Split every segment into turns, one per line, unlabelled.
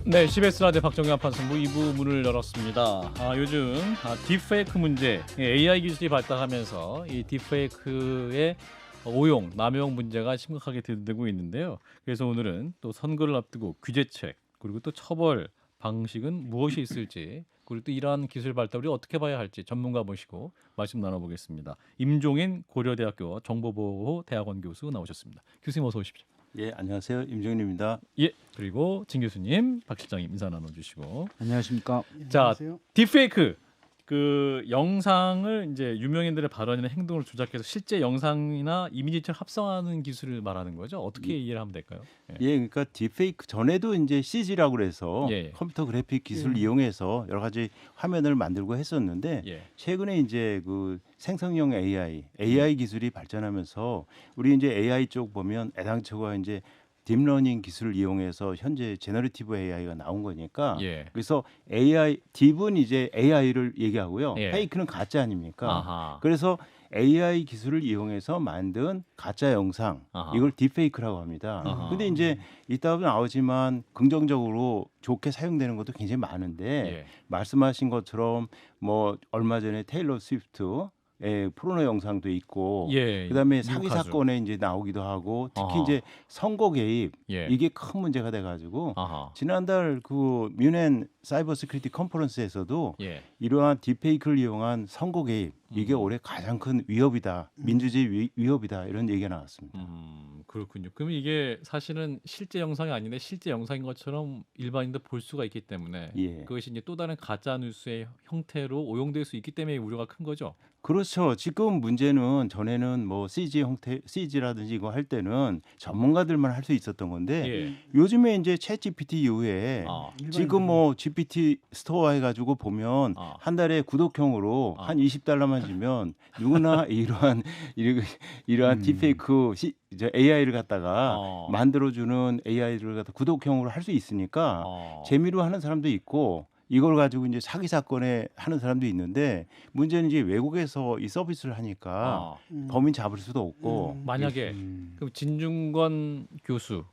네, CBS 라디오 박정현 판승부 2부 문을 열었습니다. 요즘 딥페이크 문제, AI 기술이 발달하면서 이 딥페이크의 오용, 남용 문제가 심각하게 대두되고 있는데요. 그래서 오늘은 또 선거를 앞두고 규제책, 그리고 또 처벌 방식은 무엇이 있을지, 그리고 또 이러한 기술 발달을 어떻게 봐야 할지 전문가 모시고 말씀 나눠보겠습니다. 임종인 고려대학교 정보보호대학원 교수 나오셨습니다. 교수님 어서 오십시오.
예, 안녕하세요. 임종인입니다.
예, 그리고 진 교수님, 박 실장님 인사 나눠주시고.
안녕하십니까.
자,
안녕하세요.
딥페이크 그 영상을 이제 유명인들의 발언이나 행동을 조작해서 실제 영상이나 이미지처럼 합성하는 기술을 말하는 거죠. 어떻게 이해를 하면 될까요?
예, 그러니까 딥페이크 전에도 이제 CG라고 그래서
예.
컴퓨터 그래픽 기술을 이용해서 여러 가지 화면을 만들고 했었는데
예.
최근에 이제 그 생성형 AI 기술이 발전하면서 우리 이제 AI 쪽 보면 애당초가 이제 딥러닝 기술을 이용해서 현재 제너레이티브 AI가 나온 거니까
예.
그래서 AI 딥은 이제 AI를 얘기하고요.
예.
페이크는 가짜 아닙니까?
아하.
그래서 AI 기술을 이용해서 만든 가짜 영상
아하.
이걸 딥페이크라고 합니다.
아하.
근데 이제 이따가 나오지만 긍정적으로 좋게 사용되는 것도 굉장히 많은데
예.
말씀하신 것처럼 뭐 얼마 전에 테일러 스위프트 포르노 영상도 있고
예.
그다음에
미국
사기
가수.
사건에 이제 나오기도 하고 특히
아하.
이제 선거 개입
예.
이게 큰 문제가 돼가지고
아하.
지난달 그 뮌헨 사이버 시큐리티 컨퍼런스에서도
예.
이러한 딥페이크를 이용한 선거 개입 이게 올해 가장 큰 위협이다. 민주주의 위협이다. 이런 얘기가 나왔습니다.
그렇군요. 그럼 이게 사실은 실제 영상이 아닌데 실제 영상인 것처럼 일반인도 볼 수가 있기 때문에
예.
그것이 이제 또 다른 가짜 뉴스의 형태로 오용될 수 있기 때문에 우려가 큰 거죠.
그렇죠. 지금 문제는 전에는 뭐 CG 형태, CG라든지 이거 할 때는 전문가들만 할 수 있었던 건데
예.
요즘에 이제 챗 GPT 이후에
아.
지금 뭐 GPT 스토어 해가지고 보면
아.
한 달에 구독형으로 한 $20만 주면 누구나 이러한 딥페이크 AI를 갖다가 만들어주는 AI를 갖다 구독형으로 할 수 있으니까 재미로 하는 사람도 있고 이걸 가지고 이제 사기 사건에 하는 사람도 있는데 문제는 이제 외국에서 이 서비스를 하니까 범인 잡을 수도 없고
만약에 그럼 진중권 교수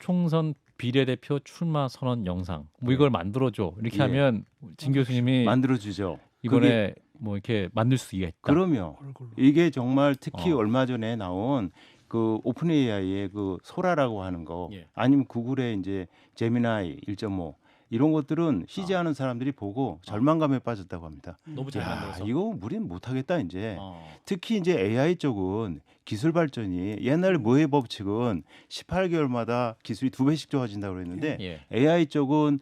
총선 비례대표 출마 선언 영상 뭐 이걸 만들어줘 이렇게
예.
하면 진 교수님이
만들어주죠.
이번에 뭐 이렇게 만들 수 있겠다.
그러면 이게 정말 특히
어.
얼마 전에 나온 그 오픈 AI의 그 소라라고 하는 거
예.
아니면 구글의 이제 제미나이 1.5 이런 것들은 CG 하는 사람들이 보고 절망감에 빠졌다고 합니다.
너무 잘
야,
만들어서.
이거 우리는 못하겠다 이제.
어.
특히 이제 AI 쪽은 기술 발전이 옛날 모해 법칙은 18개월마다 기술이 2배씩 좋아진다고 그랬는데
예.
AI 쪽은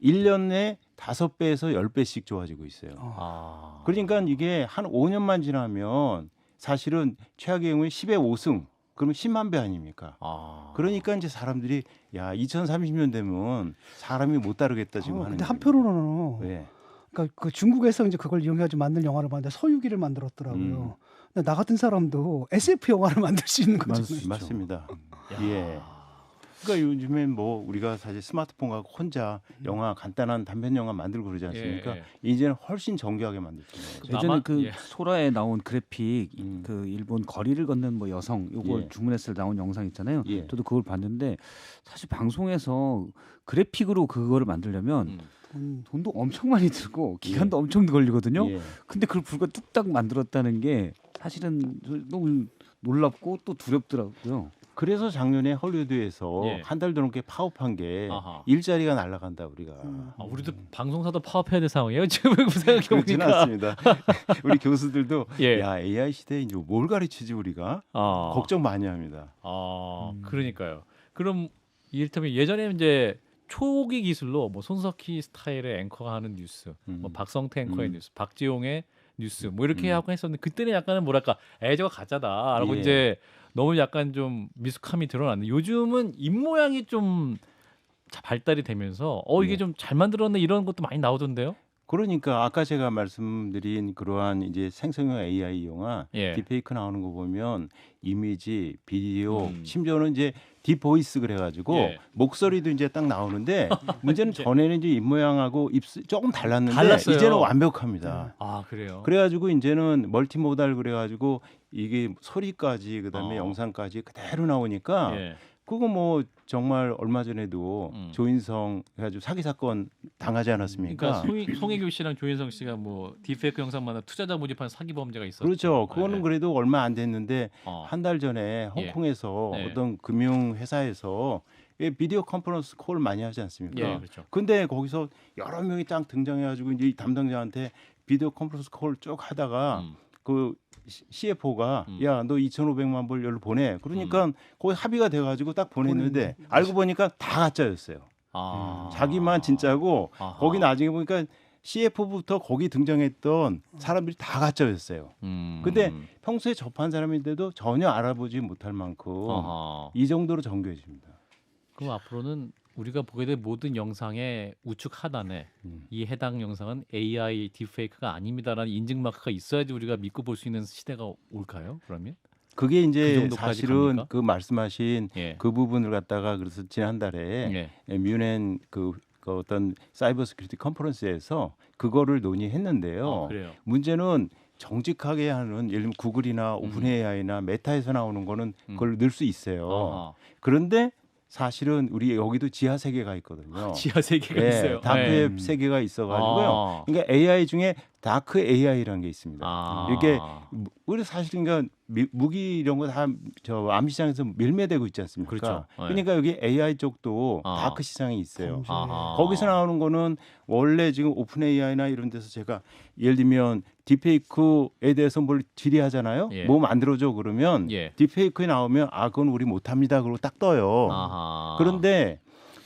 1년에 5배에서 10배씩 좋아지고 있어요.
아.
그러니까 이게 한 5년만 지나면 사실은 최악의 경우에 10의 5승 그러면 10만 배 아닙니까?
아.
그러니까 이제 사람들이 야 2030년 되면 사람이 못 다루겠다 지금 하는.
근데
얘기예요.
한편으로는
네.
그러니까 그 중국에서 이제 그걸 이용해가지고 만든 영화를 봤는데 서유기를 만들었더라고요. 근데 나 같은 사람도 SF 영화를 만들 수 있는 거잖아요.
맞습니다.
야.
예. 그러니까 요즘엔 뭐 우리가 사실 스마트폰 갖고 혼자 영화 간단한 단편 영화 만들고 그러지 않습니까?
예.
이제는 훨씬 정교하게 만들 수 있는 거죠.
예전에 그
예.
소라에 나온 그래픽 그 일본 거리를 걷는 뭐 여성 요걸
예.
주문했을 때 나온 영상 있잖아요.
예.
저도 그걸 봤는데 사실 방송에서 그래픽으로 그거를 만들려면 돈도 엄청 많이 들고 기간도 엄청 걸리거든요.
예.
근데 그걸 불과 뚝딱 만들었다는 게 사실은 너무 놀랍고 또 두렵더라고요.
그래서 작년에 헐리우드에서
예.
한 달 넘게 파업한 게
아하.
일자리가 날아간다 우리가.
우리도 방송사도 파업해야 될 상황이에요. 지금 생각해
그렇지는
보니까.
않습니다. 우리 교수들도
예.
야 AI 시대에 이제 뭘 가르치지 우리가 걱정 많이 합니다.
그러니까요. 그럼 이를테면 예전에 이제 초기 기술로 뭐 손석희 스타일의 앵커가 하는 뉴스, 뭐 박성태 앵커의 뉴스, 박지용의 뉴스 뭐 이렇게 하고 했었는데 그때는 약간은 뭐랄까 저거 가짜다라고
예.
이제 너무 약간 좀 미숙함이 드러났는데 요즘은 입 모양이 좀 발달이 되면서 이게
예.
좀 잘 만들었네 이런 것도 많이 나오던데요.
그러니까 아까 제가 말씀드린 그러한 이제 생성형 AI 이용한
예.
딥페이크 나오는 거 보면 이미지, 비디오, 심지어는 이제 딥보이스 그래가지고
예.
목소리도 이제 딱 나오는데 문제는 전에는 이제 입 모양하고 입술 조금 달랐는데
달랐어요.
이제는 완벽합니다.
그래요.
그래가지고 이제는 멀티모달 그래가지고 이게 소리까지 그다음에
어.
영상까지 그대로 나오니까
예.
그거 뭐 정말 얼마 전에도
음.
조인성 해가지고 사기 사건 당하지 않았습니까?
그러니까 송혜교 씨랑 조인성 씨가 뭐 딥페이크 영상만한 투자자 모집한 사기 범죄가 있었죠.
그렇죠. 그거는
예.
그래도 얼마 안 됐는데
어.
한 달 전에 홍콩에서
예.
어떤 금융 회사에서 비디오 컨퍼런스 콜 많이 하지 않습니까?
예, 그렇죠.
근데 거기서 여러 명이 딱 등장해가지고 이제 이 담당자한테 비디오 컨퍼런스 콜 쭉 하다가 그 CFO가 야 너 2,500만 불 열로 보내. 그러니까 거기 합의가 돼가지고 딱 보냈는데 알고 보니까 다 가짜였어요. 자기만 진짜고
아하.
거기 나중에 보니까 CFO부터 거기 등장했던 사람들이 다 가짜였어요. 근데 평소에 접한 사람인데도 전혀 알아보지 못할 만큼
아하.
이 정도로 정교해집니다.
그럼 앞으로는 우리가 보게 될 모든 영상의 우측 하단에 이 해당 영상은 AI 딥페이크가 아닙니다라는 인증 마크가 있어야지 우리가 믿고 볼 수 있는 시대가 올까요? 그러면?
그게
그
이제
정도까지
사실은
갑니까?
그 말씀하신
예.
그 부분을 갖다가 그래서 지난달에
예.
뮌헨 그 어떤 사이버 시큐리티 컨퍼런스에서 그거를 논의했는데요.
그래요.
문제는 정직하게 하는 예를 들면 구글이나 오픈 AI나 메타에서 나오는 거는 그걸 넣을 수 있어요.
아하.
그런데 사실은 우리 여기도 지하 세계가 있거든요.
지하 세계가
예,
있어요.
다크웹 세계가 있어가지고요. 그러니까 AI 중에 다크 AI라는 게 있습니다. 이게 우리 사실 그러니까 무기 이런 거 다 저 암 시장에서 밀매되고 있지 않습니까?
그렇죠. 네.
그러니까 여기 AI 쪽도 다크 시장이 있어요.
아하.
거기서 나오는 거는 원래 지금 오픈 AI나 이런 데서 제가 예를 들면 딥페이크에 대해서 뭘 질의하잖아요.
예.
뭐 만들어줘 그러면
예.
딥페이크에 나오면 그건 우리 못합니다. 그러고 딱 떠요.
아하.
그런데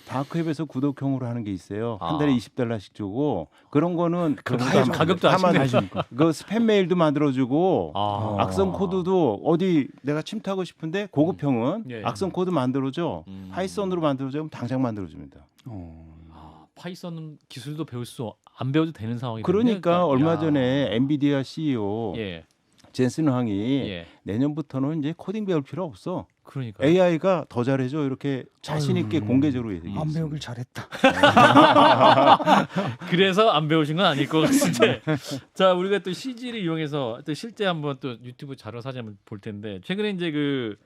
다크웹에서 구독형으로 하는 게 있어요. 한 달에 $20씩 주고 그런 거는
가격도 아시네.
그 스팸 메일도 만들어주고
아.
악성 코드도 어디 내가 침투하고 싶은데 고급형은
예.
악성 코드 만들어줘. 파이썬으로 만들어줘. 그럼 당장 만들어줍니다.
파이썬 기술도 배울 수 안 배워도 되는 상황이
그러니까 얼마
야.
전에 엔비디아 CEO
예.
젠슨 황이
예.
내년부터는 이제 코딩 배울 필요 없어.
그러니까
AI가 더 잘해줘. 이렇게 자신 있게 공개적으로 얘기했습니다.
안 배우길 잘했다.
그래서 안 배우신 건 아닐 것 같은데. 자, 우리가 또 CG를 이용해서 또 실제 한번 또 유튜브 자료 사진 한번 볼 텐데 최근에 이제 그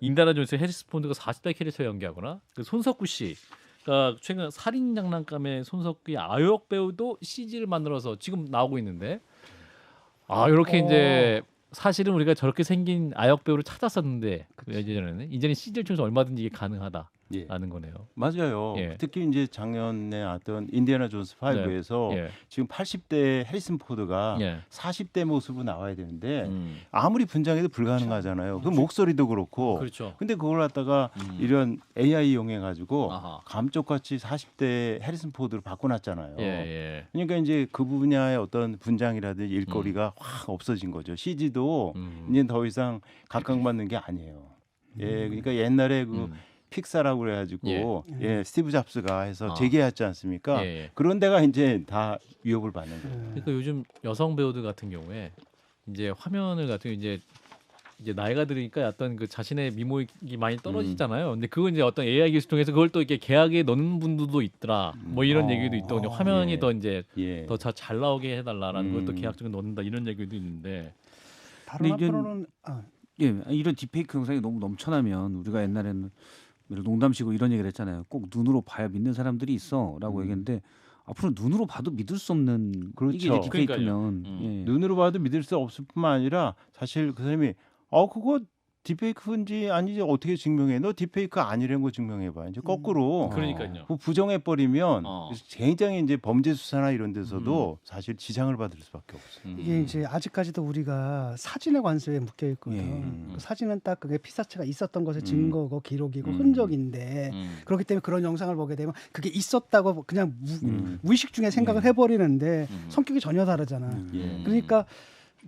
인다나 존스 해리스 폰드가 40대 캐릭터 연기하거나 그 손석구 씨가 최근 살인 장난감의 손석구의 아역 배우도 CG를 만들어서 지금 나오고 있는데 이렇게 이제 사실은 우리가 저렇게 생긴 아역 배우를 찾았었는데 예전에는 이제는 CG를 통해서 얼마든지 이게 가능하다라는
예.
거네요.
맞아요.
예.
특히 이제 작년에 나왔던 인디애나 존스 5에서
예.
지금 80대 해리슨 포드가
예.
40대 모습으로 나와야 되는데
음.
아무리 분장해도 불가능하잖아요. 그 목소리도 그렇고.
그렇죠.
근데 그걸 갖다가 이런 AI 이용해 가지고
아하.
감쪽같이 40대 해리슨 포드로 바꿔놨잖아요.
예, 예.
그러니까 이제 그 분야의 어떤 분장이라든지 일거리가 확 없어진 거죠. CG도 이제 더 이상 각광받는 게 아니에요. 예, 그러니까 옛날에 그 픽사라고 그래가지고 스티브 잡스가 해서 재개했지 않습니까?
예.
그런 데가 이제 다 위협을 받는 거예요.
그러니까 요즘 여성 배우들 같은 경우에 이제 화면을 같은 경우 이제 나이가 들으니까 어떤 그 자신의 미모이 많이 떨어지잖아요. 근데 그건 이제 어떤 AI 기술 통해서 그걸 또 이렇게 계약에 넣는 분들도 있더라. 뭐 이런 얘기도 있더군요. 화면이
예.
더 이제
예.
더 잘 나오게 해달라라는 걸 또 계약 중에 넣는다 이런 얘기도 있는데.
다른
근데 이런-
한편으로는
예, 이런 딥페이크 영상이 너무 넘쳐나면 우리가 옛날에는 농담식으로 이런 얘기를 했잖아요. 꼭 눈으로 봐야 믿는 사람들이 있어라고 얘기했는데 앞으로 눈으로 봐도 믿을 수 없는
그렇죠.
이게 이제 딥페이크면
그러니까요.
예.
눈으로 봐도 믿을 수 없을 뿐만 아니라 사실 그 사람이 그거 딥페이크인지 아니지 어떻게 증명해? 너 딥페이크 아니라는 거 증명해봐. 이제 거꾸로
그러니까요.
그 부정해 버리면
어.
굉장히 이제 범죄 수사나 이런 데서도 사실 지장을 받을 수밖에 없어요.
이게 이제 아직까지도 우리가 사진의 관습에 묶여 있거든.
예.
그 사진은 딱 그게 피사체가 있었던 것의 증거고 기록이고 흔적인데 그렇기 때문에 그런 영상을 보게 되면 그게 있었다고 그냥 무의식 중에 생각을 해버리는데 성격이 전혀 다르잖아.
예.
그러니까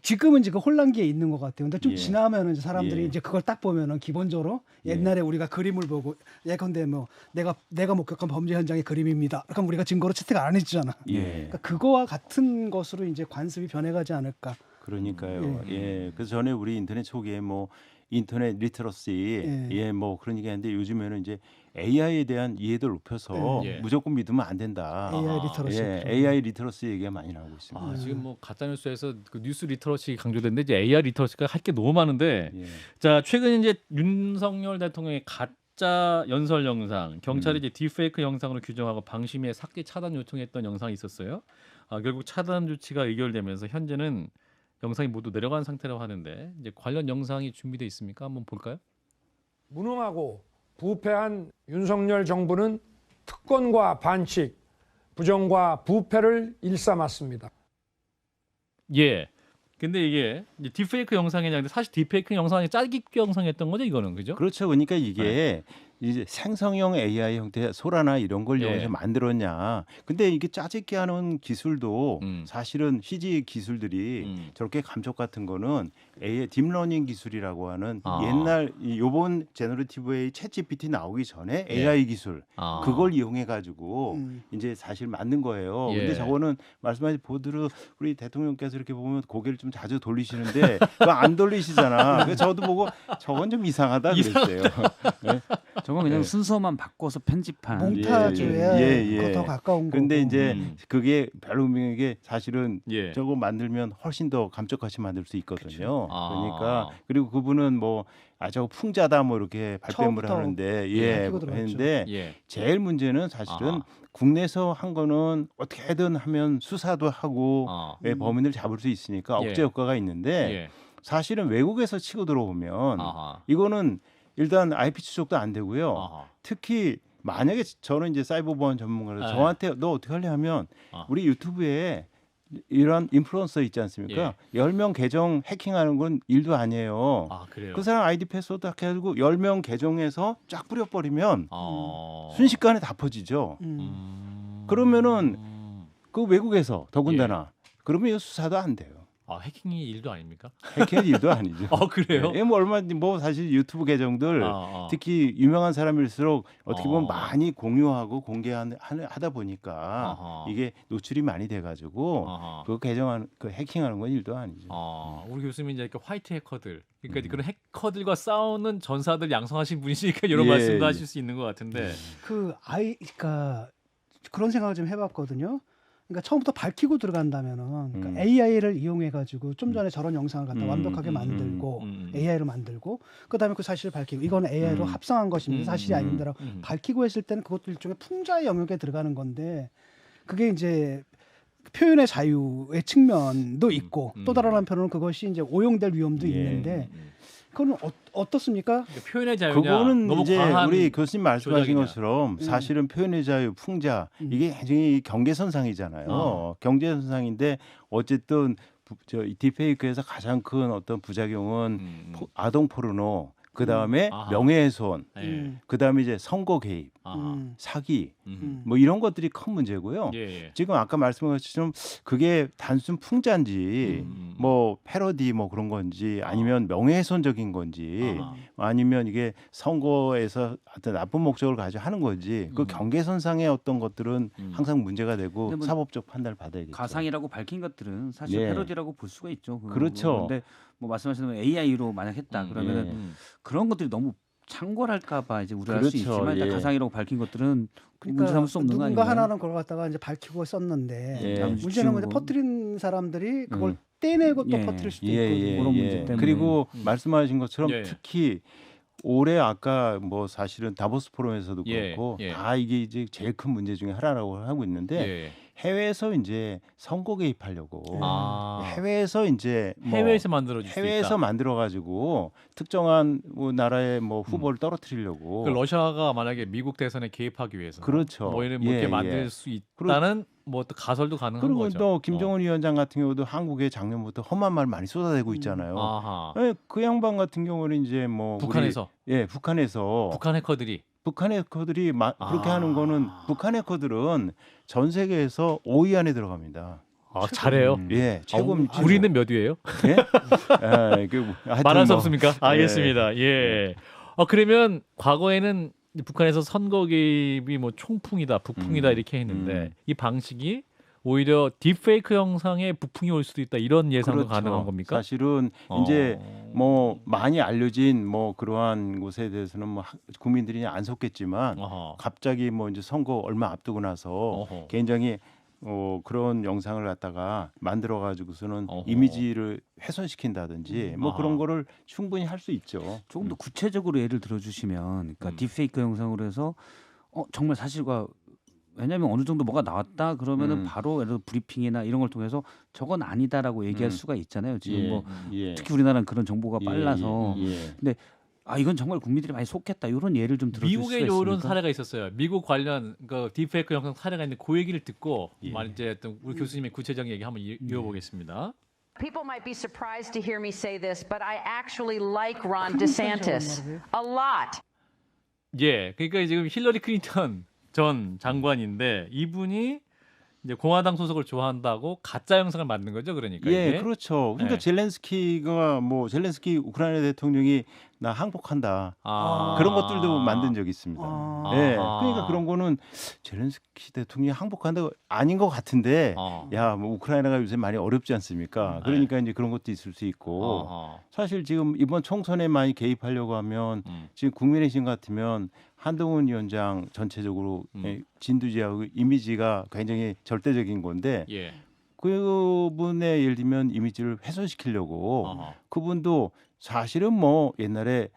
지금은 지금 혼란기에 있는 것 같아요. 근데 좀
예.
지나면은 이제 사람들이
예.
이제 그걸 딱 보면은 기본적으로 옛날에 우리가 그림을 보고 예컨대 뭐 내가 목격한 범죄 현장의 그림입니다. 그럼 우리가 증거로 채택 안 해주잖아.
예.
그러니까 그거와 같은 것으로 이제 관습이 변해가지 않을까.
그러니까요. 예. 그래서 전에 우리 인터넷 초기에 뭐 인터넷 리터러시 뭐 그런 얘기 하는데 요즘에는 이제 AI에 대한 이해도를 높여서
예.
무조건 믿으면 안 된다.
AI 리터러시.
예, AI 리터러시 얘기가 많이 나오고 있습니다.
지금 뭐 가짜 뉴스에서 그 뉴스 리터러시 강조됐는데 이제 AI 리터러시가 할 게 너무 많은데
예.
자 최근 이제 윤석열 대통령의 가짜 연설 영상, 경찰이 이제 딥페이크 영상으로 규정하고 방심위에 삭제 차단 요청했던 영상이 있었어요. 결국 차단 조치가 의결되면서 현재는 영상이 모두 내려간 상태라고 하는데 이제 관련 영상이 준비돼 있습니까? 한번 볼까요?
무능하고 부패한 윤석열 정부는 특권과 반칙, 부정과 부패를 일삼았습니다.
예. 근데 이게 이제 딥페이크 영상이냐는데 사실 딥페이크 영상이 짜깁기 영상이었던 거죠, 이거는 그죠?
그렇죠. 그러니까 이게 이제 생성형 AI 형태 소라나 이런 걸
예.
이용해서 만들었냐. 근데 이게 짜집기 하는 기술도 사실은 CG 기술들이 저렇게 감쪽 같은 거는 AI 딥러닝 기술이라고 하는 옛날 요번 제너러티브 AI 챗GPT 나오기 전에 AI 기술 그걸 이용해 가지고 이제 사실 만든 거예요.
예.
근데 저거는 말씀하신 보드로 우리 대통령께서 이렇게 보면 고개를 좀 자주 돌리시는데 그거 안 돌리시잖아. 그래서 저도 보고 저건 좀 이상하다 그랬어요. 네?
저건 그냥
네.
순서만 바꿔서 편집한
몽타주에
예.
그거 더 가까운 거고.
근데 이제 그게 별로 의미게 사실은
예.
저거 만들면 훨씬 더 감쪽같이 만들 수 있거든요.
아.
그러니까 그리고 그분은 뭐 저거 풍자다 뭐 이렇게 발뺌을
처음부터
하는데
밝히고 들어갔죠.
했는데
예.
제일 문제는 사실은
아하.
국내에서 한 거는 어떻게든 하면 수사도 하고 범인을 잡을 수 있으니까
예.
억제 효과가 있는데
예.
사실은 외국에서 치고 들어오면
아하.
이거는 일단 IP 추적도 안 되고요.
아하.
특히 만약에 저는 이제 사이버 보안 전문가로
네.
저한테 너 어떻게 하려 하면
아.
우리 유튜브에 이런 인플루언서 있지 않습니까? 10명 계정 해킹하는 건 일도 아니에요.
그래요.
그 사람 아이디 패스워드 딱 해가지고 10명 계정에서 쫙 뿌려버리면
어.
순식간에 다 퍼지죠. 그러면은 그 외국에서 더군다나 그러면 이 수사도 안 돼요.
해킹이 일도 아닙니까?
해킹 일도 아니죠.
그래요?
뭐 얼마든지 뭐 사실 유튜브 계정들 특히 유명한 사람일수록 어떻게 보면 많이 공유하고 공개하다 보니까
아하.
이게 노출이 많이 돼가지고 그 계정하는 그 해킹하는 건 일도 아니죠.
우리 교수님이 이제 이렇게 화이트 해커들, 그러니까 이제 그런 해커들과 싸우는 전사들 양성하신 분이시니까 이런
예,
말씀도
예.
하실 수 있는 것 같은데.
그러니까 그런 생각을 좀 해봤거든요. 그러니까 처음부터 밝히고 들어간다면은 그러니까
음.
AI를 이용해 가지고 좀 전에 저런 영상을 갖다 완벽하게 만들고 AI로 만들고 그다음에 그 사실을 밝히고 이거는 AI로 합성한 것입니다. 사실이 아닙니다라고 밝히고 했을 때는 그것도 일종의 풍자의 영역에 들어가는 건데 그게 이제 표현의 자유의 측면도 있고 또 다른 한편으로는 그것이 이제 오용될 위험도
예.
있는데 그건 어떻습니까?
그러니까 표현의 자유냐
그거는
너무
이제
과한
우리 교수님 말씀하신
조작이냐.
것처럼 사실은 표현의 자유, 풍자 이게 굉장히 경계선상이잖아요. 경계선상인데 어쨌든 이 딥페이크에서 가장 큰 어떤 부작용은 아동 포르노, 그 다음에
아하.
명예훼손,
예.
그 다음에 이제 선거 개입,
아하.
사기
음.
뭐 이런 것들이 큰 문제고요.
예.
지금 아까 말씀하신 것처럼 그게 단순 풍자인지 뭐 패러디 뭐 그런 건지 아니면 명예훼손적인 건지
아하.
아니면 이게 선거에서 어떤 나쁜 목적을 가지고 하는 건지 그 경계선상의 어떤 것들은 항상 문제가 되고
근데 뭐
사법적 판단을 받아야겠죠.
가상이라고 밝힌 것들은 사실
예.
패러디라고 볼 수가 있죠.
그렇죠.
근데 뭐 말씀하신 AI로 만약 했다 그러면은
예.
그런 것들이 너무 창궐할까봐 이제 우려할 수
그렇죠.
있지만 일단
예.
가상이라고 밝힌 것들은
그러니까
문제 삼을 수 없는 거
누군가
아닌가요?
하나는 그걸 갖다가 이제 밝히고 썼는데
예.
문제는 근데
지우고.
퍼뜨린 사람들이 그걸 떼내고 또
예.
퍼뜨릴 수도
예,
있거든요.
예,
그런
예.
문제 때문에.
그리고 말씀하신 것처럼
예.
특히 올해 아까 뭐 사실은 다보스 포럼에서도
예,
그렇고
예.
다 이게 이제 제일 큰 문제 중에 하나라고 하고 있는데
예.
해외에서 이제 선거 개입하려고 해외에서 이제 뭐
해외에서 만들어 줄수
해외에서
있다.
만들어 가지고 특정한 뭐 나라의 뭐 후보를 떨어뜨리려고
그 러시아가 만약에 미국 대선에 개입하기 위해서
그렇죠.
뭐 이런 뭐 이렇게
예,
만들
예.
수 있다는 뭐 또 가설도 가능한
그리고
거죠.
또 김정은 위원장 같은 경우도 한국에 작년부터 험한 말 많이 쏟아내고 있잖아요.
아하.
예, 그 양반 같은 경우는 이제 뭐
북한에서
북한에서
북한 해커들이
북한 해커들이 그렇게
아.
하는 거는 북한 해커들은 전 세계에서 5위 안에 들어갑니다.
잘해요.
예, 최고입니다.
우리는 몇 위예요?
예? 하여튼
말할 수
뭐,
없습니까? 알겠습니다. 예. 그러면 과거에는 북한에서 선거 개입이 뭐 총풍이다, 북풍이다 이렇게 했는데 이 방식이 오히려 딥페이크 영상에 북풍이 올 수도 있다 이런 예상도
그렇죠.
가능한 겁니까?
사실은 이제 뭐 많이 알려진 뭐 그러한 곳에 대해서는 뭐 국민들이 안 속겠지만
어허.
갑자기 뭐 이제 선거 얼마 앞두고 나서
어허.
굉장히 그런 영상을 갖다가 만들어 가지고서는
어허.
이미지를 훼손시킨다든지 뭐
아하.
그런 거를 충분히 할 수 있죠.
조금 더 구체적으로 예를 들어주시면, 그러니까
음.
딥페이크 영상으로 해서 정말 사실과 왜냐하면 어느 정도 뭐가 나왔다 그러면은
음.
바로 예를 들어 브리핑이나 이런 걸 통해서 저건 아니다라고 얘기할 수가 있잖아요. 지금
예,
뭐
예.
특히 우리나라는 그런 정보가
예,
빨라서
예.
이건 정말 국민들이 많이 속겠다 이런 예를 좀 들어줄
미국에
수가
이런
있습니까?
사례가 있었어요. 미국 관련 그 딥페이크 영상 사례가 있는데 그 얘기를 듣고
예.
이제 어떤 우리 교수님의 구체적인 얘기 한번 이어보겠습니다.
People might be surprised to hear me say this, but I actually like Ron DeSantis a lot.
예, 그러니까 지금 힐러리 클린턴 전 장관인데 이분이 이제 공화당 소속을 좋아한다고 가짜 영상을 만든 거죠, 그러니까
예,
이게.
그렇죠. 그러니까
네.
젤렌스키 우크라이나 대통령이 나 항복한다.
아.
그런 것들도 만든 적이 있습니다.
아.
예,
아하.
그러니까 그런 거는 젤렌스키 대통령이 항복한다 아닌 것 같은데, 야, 뭐 우크라이나가 요새 많이 어렵지 않습니까? 그러니까 이제 그런 것도 있을 수 있고,
아하.
사실 지금 이번 총선에 많이 개입하려고 하면 지금 국민의힘 같으면 한동훈 위원장 전체적으로 진두지하고 이미지가 굉장히 절대적인 건데
예.
그분의 예를 들면 이미지를 훼손시키려고
아하.
그분도 사실은 뭐 옛날에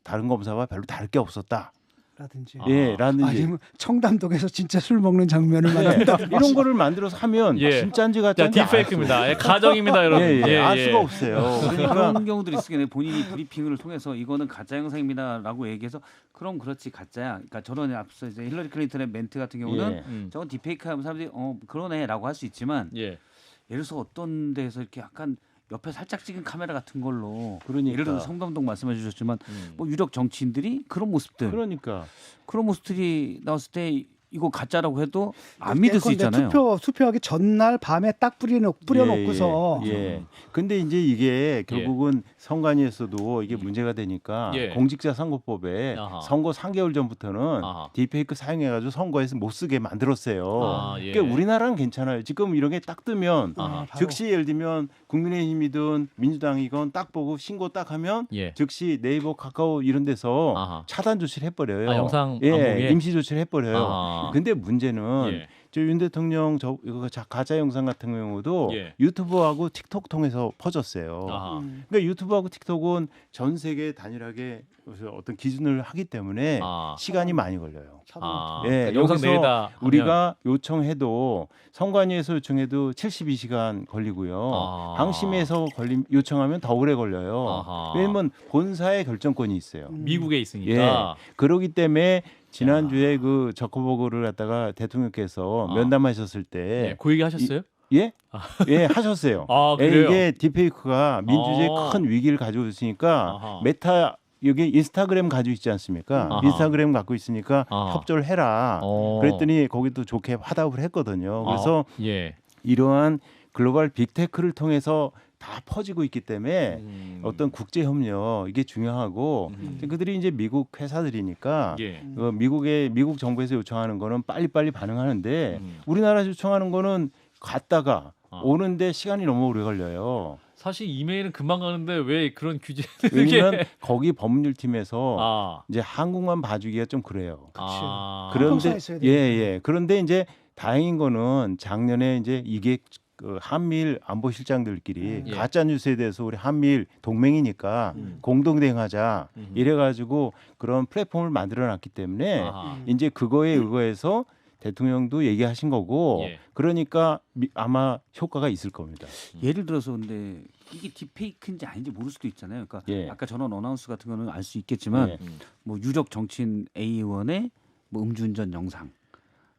다른 검사와 별로 다를 게 없었다.
라든지
예, 라든지
아니면 청담동에서 진짜 술 먹는 장면을 만든다.
이런 거를 만들어서 하면
예.
진짜인지
자,
가짜인지
딥페이크입니다. 예, 가정입니다, 여러분.
알 수가 없어요. 그러니까
그런 경우들이 있으겠네. 본인이 브리핑을 통해서 이거는 가짜 영상입니다라고 얘기해서 그럼 그렇지 가짜야. 그러니까 저런 앞서 이제 힐러리 클린턴의 멘트 같은 경우는
예.
저건 딥페이크하면 사람들이 그러네라고 할 수 있지만
예.
예를 들어서 어떤 데서 이렇게 약간 옆에 살짝 찍은 카메라 같은 걸로
그러니까.
예를 들어서 성담동 말씀해 주셨지만 뭐 유력 정치인들이 그런 모습들
그러니까
그런 모습들이 나왔을 때 이거 가짜라고 해도 안 믿을 수
예컨대
있잖아요.
투표하기 전날 밤에 딱 뿌려놓고서
예. 근데 이제 이게 결국은 선관위에서도 이게 문제가 되니까
예.
공직자 선거법에
아하.
선거 3개월 전부터는
아하.
딥페이크 사용해가지고 선거에서 못 쓰게 만들었어요.
아, 예.
그러니까 우리나라는 괜찮아요. 지금 이런 게 딱 뜨면
아하.
바로.
즉시 예를 들면 국민의힘이든 민주당이건 딱 보고 신고 딱 하면
예.
즉시 네이버 카카오 이런 데서
아하.
차단 조치를 해버려요.
아, 영상 안
예,
보게?
임시 조치를 해버려요.
아하.
근데 문제는
예.
저 윤 대통령 이거 가짜 영상 같은 경우도
예.
유튜브하고 틱톡 통해서 퍼졌어요.
아하.
그러니까 유튜브하고 틱톡은 전 세계 단일하게 어떤 기준을 하기 때문에
아.
시간이 많이 걸려요.
아.
예,
그러니까 영상
여기서
내리다 하면-
우리가 요청해도 선관위에서 요청해도 72시간 걸리고요.
아.
방심해서 요청하면 더 오래 걸려요.
아하.
왜냐면 본사의 결정권이 있어요.
미국에 있으니까.
그러기 때문에 지난주에 그 저커버그를 갖다가 대통령께서
아.
면담하셨을 때
네, 그 얘기 하셨어요?
예? 예, 하셨어요.
아, 그래요?
이게 딥페이크가 민주주의에
아.
큰 위기를 가지고 있으니까
아하.
메타 여기 인스타그램 가지고 있지 않습니까?
아하.
인스타그램 갖고 있으니까
아하.
협조를 해라. 그랬더니 거기도 좋게 화답을 했거든요. 그래서
예.
이러한 글로벌 빅테크를 통해서 다 퍼지고 있기 때문에 어떤 국제 협력 이게 중요하고 그들이 이제 미국 회사들이니까
예.
미국 정부에서 요청하는 거는 빨리빨리 반응하는데
음.
우리나라 요청하는 거는 갔다가
아.
오는데 시간이 너무 오래 걸려요.
사실 이메일은 금방 가는데 왜 그런 규제?
왜냐면 거기 법률팀에서
아.
이제 한국만 봐주기가 좀 그래요.
아.
그런데
한국사에 있어야
예. 그런데 이제 다행인 거는 작년에 이제 이게 그 한미일 안보실장들끼리
예.
가짜 뉴스에 대해서 우리 한미일 동맹이니까 공동 대응하자 이래가지고 그런 플랫폼을 만들어놨기 때문에
아하.
이제 그거에 의거해서 대통령도 얘기하신 거고
예.
그러니까 아마 효과가 있을 겁니다.
예를 들어서 근데 이게 딥페이크인지 아닌지 모를 수도 있잖아요. 그러니까
예.
아까 전원 어나운스 같은 거는 알 수 있겠지만
예.
뭐 유력 정치인 A 의원의 뭐 음주운전 영상.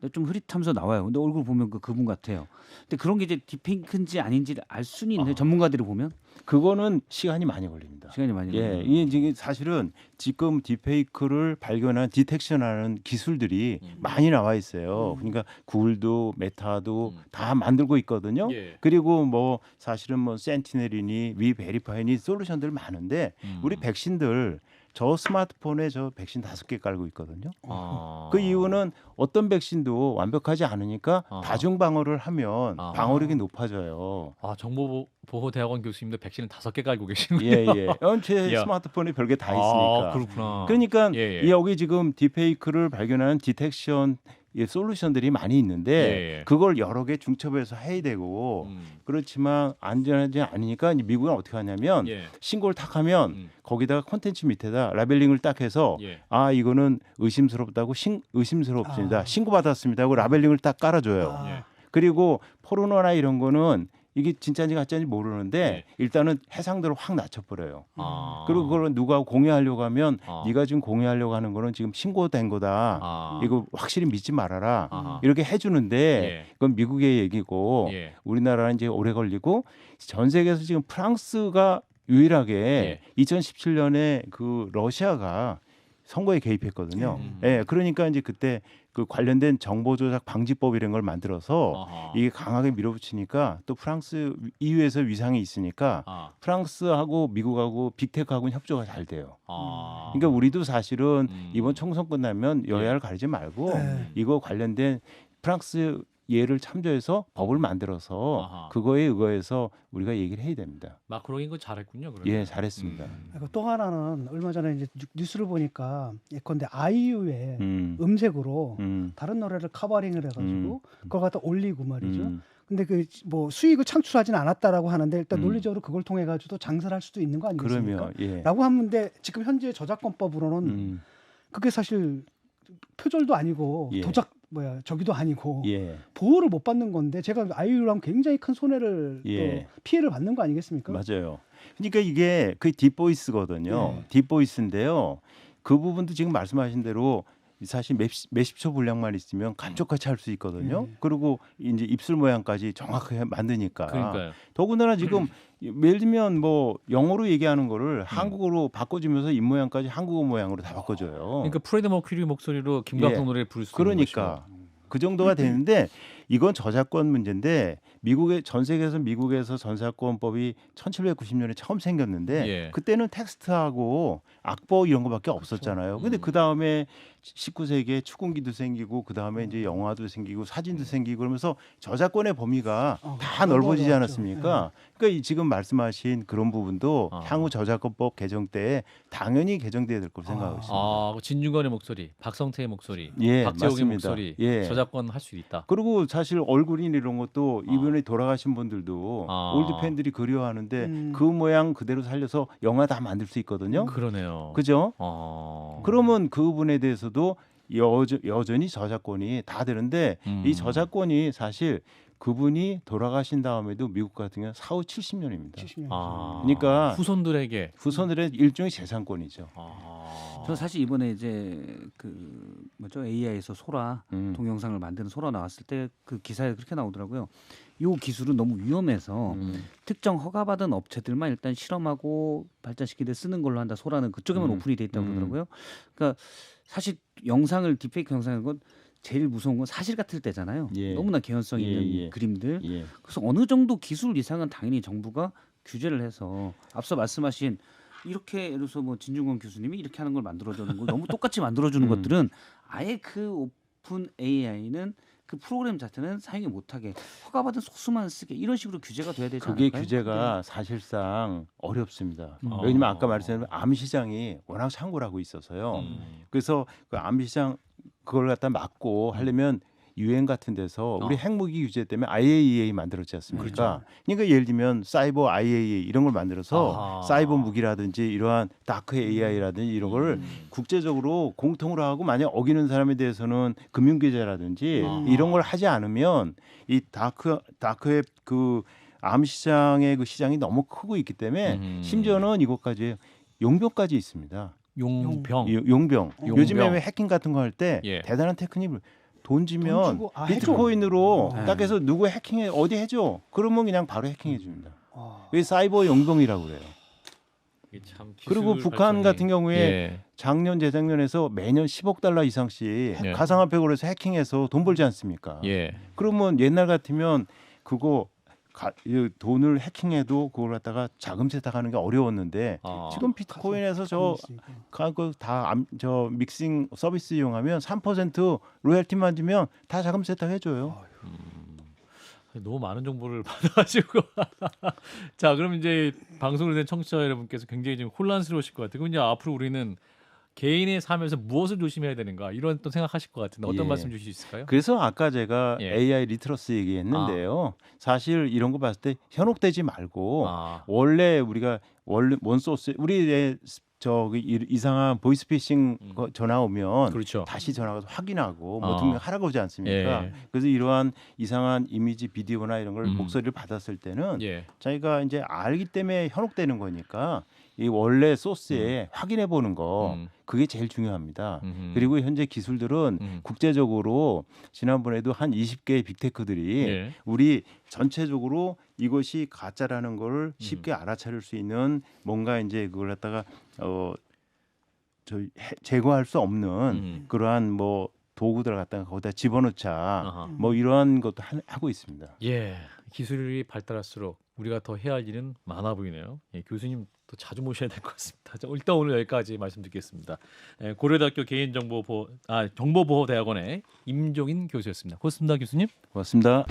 근데 좀 흐릿하면서 나와요. 근데 얼굴 보면 그분 같아요. 근데 그런 게 이제 딥페이크인지 아닌지를 알 수는 있는데 전문가들이 보면
그거는 시간이 많이 걸립니다.
시간이 많이
예,
걸려요.
이게 지금 사실은 지금 딥페이크를 발견한 디텍션하는 기술들이 많이 나와 있어요. 그러니까 구글도 메타도 다 만들고 있거든요.
예.
그리고 뭐 사실은 뭐 센티넬이니 위베리파이니 솔루션들 많은데 우리 백신들 저 스마트폰에 저 백신 5개 깔고 있거든요.
아.
그 이유는 어떤 백신도 완벽하지 않으니까
아하.
다중 방어를 하면
아하.
방어력이 높아져요.
아, 정보보호대학원 교수님도 백신을 5개 깔고 계시는군요.
예. 제
야.
스마트폰에 별게 다
아,
있으니까.
그렇구나.
그러니까
예.
이 여기 지금 딥페이크를 발견하는 디텍션 이 솔루션들이 많이 있는데
예.
그걸 여러 개 중첩해서 해야 되고 그렇지만 안전하지 않으니까 이제 미국은 어떻게 하냐면
예.
신고를 탁 하면 거기다가 콘텐츠 밑에다 라벨링을 딱 해서
예.
아 이거는 의심스럽다고 의심스럽습니다.
아.
신고받았습니다 하고 라벨링을 딱 깔아줘요.
아.
예.
그리고 포르노나 이런 거는 이게 진짜인지 가짜인지 모르는데 일단은 해상도를 확 낮춰버려요.
아.
그리고 그걸 누가 공유하려고 하면
아.
네가 지금 공유하려고 하는 거는 지금 신고된 거다.
아.
이거 확실히 믿지 말아라.
아하.
이렇게 해주는데
예.
그건 미국의 얘기고
예.
우리나라는 이제 오래 걸리고 전 세계에서 지금 프랑스가 유일하게 2017년에 그 러시아가 선거에 개입했거든요. 예, 그러니까 이제 그때 그 관련된 정보 조작 방지법 이런 걸 만들어서
아하.
이게 강하게 밀어붙이니까 또 프랑스 EU에서 위상이 있으니까
아.
프랑스하고 미국하고 빅테크하고는 협조가 잘 돼요.
아.
그러니까 우리도 사실은 이번 총선 끝나면 여야를
예.
가리지 말고
네.
이거 관련된 프랑스 예를 참조해서 법을 만들어서
아하.
그거에 의거해서 우리가 얘기를 해야 됩니다.
마크롱이 그거 잘했군요. 그러면.
예, 잘했습니다.
그리고 또 하나는 얼마 전에 이제 뉴스를 보니까 예컨대 아이유의
음,
음색으로
음,
다른 노래를 커버링을 해가지고 그걸 갖다 올리고 말이죠.
음.
근데 그 뭐 수익을 창출하지는 않았다라고 하는데 일단
음.
논리적으로 그걸 통해 가지고도 장사를 할 수도 있는 거 아니겠습니까?
그러면 예,
라고 하는데 지금 현재 저작권법으로는
음,
그게 사실 표절도 아니고
예.
도작 저기도 아니고
예,
보호를 못 받는 건데 제가 아이유랑 굉장히 큰 손해를
예.
또 피해를 받는 거 아니겠습니까?
맞아요. 그러니까 이게 그 딥보이스거든요.
예.
딥보이스인데요. 그 부분도 지금 말씀하신 대로 사실 몇십 초 분량만 있으면 감쪽같이 할 수 있거든요.
예.
그리고 이제 입술 모양까지 정확하게 만드니까.
그러니까요.
더군다나 지금 예를 들면 뭐 영어로 얘기하는 거를 한국어로 바꿔주면서 입 모양까지 한국어 모양으로 다 바꿔줘요.
그러니까 프레드 머큐리 목소리로 김광석
예.
노래를 부를 수 있는
그러니까 그 정도가 되는데 이건 저작권 문제인데 미국의 전 세계에서 미국에서 저작권법이 1790년에 처음 생겼는데
예.
그때는 텍스트하고 악보 이런 거밖에 없었잖아요. 근데 그 다음에 19세기에 축구기도 생기고 그 다음에 이제 영화도 생기고 사진도 생기고 그러면서 저작권의 범위가 다 넓어지지
넓어졌죠.
않았습니까? 그러니까 이 지금 말씀하신 그런 부분도
아.
향후 저작권법 개정 때 당연히 개정돼야 될 거로 생각하고 있습니다.
아, 그 진중권의 목소리, 박성태의 목소리,
예,
박재홍의
맞습니다.
목소리
예.
저작권 할 수 있다.
그리고 사실 얼굴인 이런 것도 이분이 돌아가신 분들도
아.
올드 팬들이 그리워하는데
음.
그 모양 그대로 살려서 영화 다 만들 수 있거든요.
그러네요.
그죠?
어.
그러면 그분에 대해서도 여전히 저작권이 다 되는데 이 저작권이 사실 그분이 돌아가신 다음에도 미국 같은 경우는 4, 70년입니다.
70년.
아.
그러니까
후손들에게.
후손들의 일종의 재산권이죠.
아.
저 사실 이번에 이제 그 뭐죠 AI에서 소라 동영상을 만드는 소라 나왔을 때 그 기사에 그렇게 나오더라고요. 이 기술은 너무 위험해서 특정 허가받은 업체들만 일단 실험하고 발전시키되 쓰는 걸로 한다. 소라는 그쪽에만 오픈이 돼 있다고 그러더라고요. 그러니까 사실 영상을 딥페이크 영상인 건 제일 무서운 건 사실 같을 때잖아요.
예.
너무나 개연성 있는
예.
그림들.
예.
그래서 어느 정도 기술 이상은 당연히 정부가 규제를 해서 앞서 말씀하신 이렇게 예를 들어서 뭐 진중권 교수님이 이렇게 하는 걸 만들어주는 걸 너무 똑같이 만들어주는 것들은 아예 그 오픈 AI는 그 프로그램 자체는 사용이 못하게 허가받은 소수만 쓰게 이런 식으로 규제가 돼야 되지
그게
않을까요?
규제가 사실상 어렵습니다.
아.
왜냐면 아까 말씀드린 암 시장이 워낙 창구를 하고 있어서요. 그래서 그 암 시장 그걸 갖다 막고 하려면 유엔 같은 데서 우리 핵무기 규제 때문에 IAEA 만들었지 않습니까? 그러니까 예를 들면 사이버 IAEA 이런 걸 만들어서
아하.
사이버 무기라든지 이러한 다크 AI라든지 이런 거를 국제적으로 공통으로 하고 만약 어기는 사람에 대해서는 금융 규제라든지 이런 걸 하지 않으면 이 다크의 그 암 시장의 그 시장이 너무 크고 있기 때문에 심지어는 이것까지 용병까지 있습니다.
용병.
용병.
용병.
요즘에 왜 해킹 같은 거 할 때
예.
대단한 테크닉을 돈
돈
주면
주고, 해줘.
비트코인으로
네.
딱 해서 누구 해킹해 어디 해줘. 그러면 그냥 바로 해킹해 줍니다.
아.
그게 사이버 용병이라고 그래요.
이게 참 기술
그리고 북한
발전이-
같은 경우에
예.
작년 재작년에서 매년 10억 달러 이상씩
예.
가상화폐 거래해서 해킹해서 돈 벌지 않습니까?
예.
그러면 옛날 같으면 그거 이 돈을 해킹해도 그걸 갖다가 자금 세탁하는 게 어려웠는데
아.
지금 비트코인에서 저 믹싱 서비스 이용하면 3% 로열티만 주면 다 자금 세탁해줘요.
너무 많은 정보를 받아가지고 자 그럼 이제 방송을 된 청취자 여러분께서 굉장히 좀 혼란스러우실 것 같아요. 그럼 이제 앞으로 우리는 개인의 삶에서 무엇을 조심해야 되는가 이런 또 생각하실 것 같은데 어떤
예.
말씀 주실 수 있을까요?
그래서 아까 제가
예.
AI 리트러스 얘기했는데요. 사실 이런 거 봤을 때 현혹되지 말고 원래 우리가 원래 원 소스 우리 저기 이상한 보이스피싱 전화 오면
그렇죠.
다시 전화가서 확인하고 뭐 등록하라고 하지 않습니까?
예.
그래서 이러한 이상한 이미지 비디오나 이런 걸
음.
목소리를 받았을 때는
예.
자기가 이제 알기 때문에 현혹되는 거니까 이 원래 소스에 확인해 보는 거 그게 제일 중요합니다. 그리고 현재 기술들은 국제적으로 지난번에도 한 20개의 빅테크들이
예.
우리 전체적으로 이것이 가짜라는 걸 쉽게 알아차릴 수 있는 뭔가 이제 그걸 갖다가 제거할 수 없는 그러한 뭐 도구들을 갖다가 거기다 집어넣자
아하.
뭐 이러한 것도 하고 있습니다.
예, 기술이 발달할수록 우리가 더 해야 할 일은 많아 보이네요. 예, 교수님 또 자주 모셔야 될 것 같습니다. 자, 일단 오늘 여기까지 말씀드리겠습니다. 예, 고려대학교 정보보호대학원의 임종인 교수였습니다. 고맙습니다, 교수님.
고맙습니다.